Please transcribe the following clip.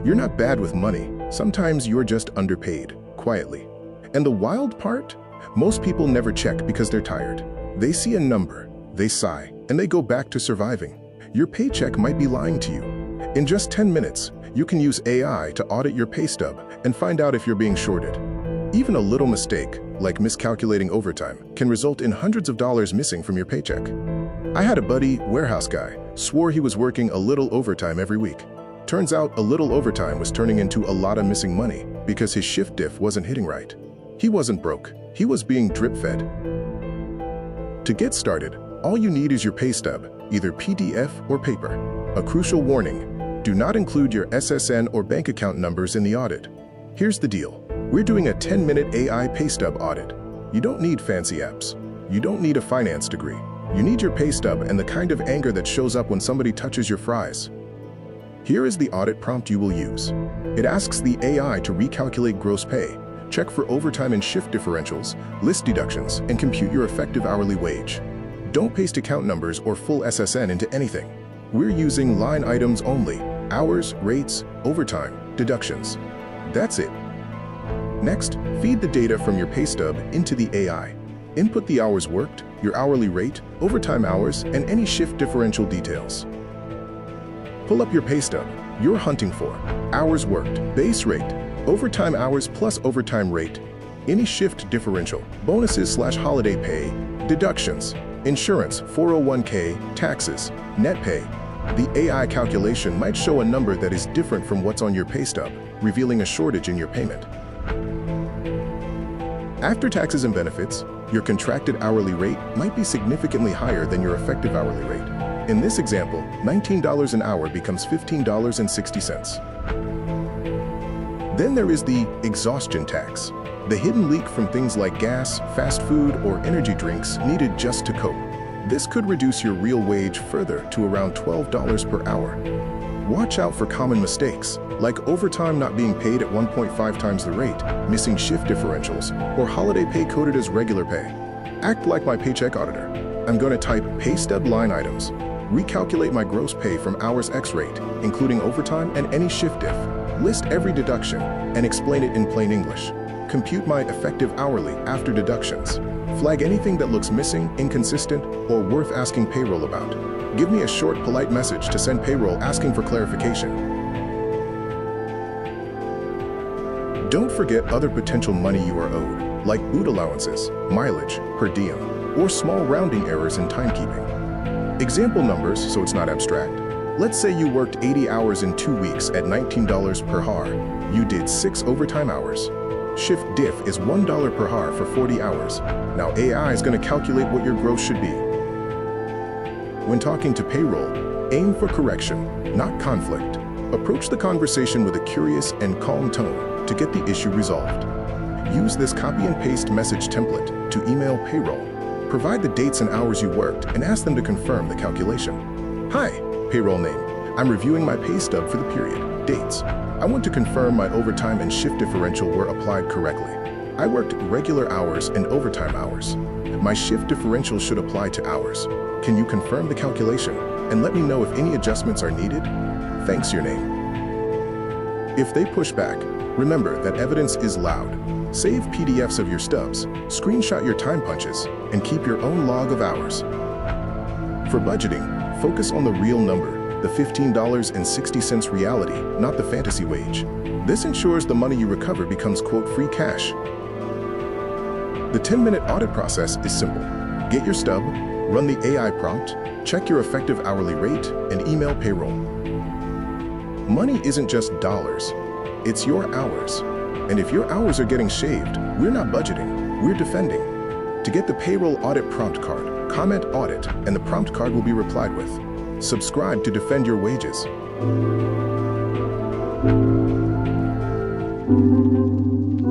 You're not bad with money. Sometimes you're just underpaid, quietly. And the wild part? Most people never check because they're tired. They see a number, they sigh, and they go back to surviving. Your paycheck might be lying to you. In just 10 minutes, you can use AI to audit your pay stub and find out if you're being shorted. Even a little mistake, like miscalculating overtime, can result in hundreds of dollars missing from your paycheck. I had a buddy, warehouse guy, swore he was working a little overtime every week. Turns out a little overtime was turning into a lot of missing money because his shift diff wasn't hitting right. He wasn't broke, he was being drip-fed. To get started, all you need is your pay stub, either PDF or paper. A crucial warning: do not include your SSN or bank account numbers in the audit. Here's the deal. We're doing a 10-minute AI pay stub audit. You don't need fancy apps. You don't need a finance degree. You need your pay stub and the kind of anger that shows up when somebody touches your fries. Here is the audit prompt you will use. It asks the AI to recalculate gross pay, check for overtime and shift differentials, list deductions, and compute your effective hourly wage. Don't paste account numbers or full SSN into anything. We're using line items only: hours, rates, overtime, deductions. That's it. Next, feed the data from your pay stub into the AI. Input the hours worked, your hourly rate, overtime hours, and any shift differential details. Pull up your pay stub. You're hunting for hours worked, base rate, overtime hours plus overtime rate, any shift differential, bonuses/holiday pay, deductions, insurance, 401k, taxes, net pay. The AI calculation might show a number that is different from what's on your pay stub, revealing a shortage in your payment. After taxes and benefits, your contracted hourly rate might be significantly higher than your effective hourly rate. In this example, $19 an hour becomes $15.60. Then there is the exhaustion tax, the hidden leak from things like gas, fast food, or energy drinks needed just to cope. This could reduce your real wage further to around $12 per hour. Watch out for common mistakes, like overtime not being paid at 1.5 times the rate, missing shift differentials, or holiday pay coded as regular pay. Act like my paycheck auditor. I'm going to type pay stub line items, recalculate my gross pay from hours X rate, including overtime and any shift diff, list every deduction, and explain it in plain English. Compute my effective hourly after deductions. Flag anything that looks missing, inconsistent, or worth asking payroll about. Give me a short, polite message to send payroll asking for clarification. Don't forget other potential money you are owed, like boot allowances, mileage, per diem, or small rounding errors in timekeeping. Example numbers so it's not abstract. Let's say you worked 80 hours in 2 weeks at $19 per hour. You did 6 overtime hours. Shift diff is $1 per hour for 40 hours. Now AI is going to calculate what your gross should be. When talking to payroll, aim for correction, not conflict. Approach the conversation with a curious and calm tone to get the issue resolved. Use this copy and paste message template to email payroll. Provide the dates and hours you worked and ask them to confirm the calculation. Hi, payroll name. I'm reviewing my pay stub for the period. Dates. I want to confirm my overtime and shift differential were applied correctly. I worked regular hours and overtime hours. My shift differential should apply to hours. Can you confirm the calculation and let me know if any adjustments are needed? Thanks, your name. If they push back, remember that evidence is loud. Save PDFs of your stubs, screenshot your time punches, and keep your own log of hours. For budgeting, focus on the real number, the $15.60 reality, not the fantasy wage. This ensures the money you recover becomes, quote, free cash. The 10-minute audit process is simple. Get your stub, run the AI prompt, check your effective hourly rate, and email payroll. Money isn't just dollars, it's your hours. And if your hours are getting shaved, we're not budgeting, we're defending. To get the payroll audit prompt card, comment audit, and the prompt card will be replied with. Subscribe to defend your wages.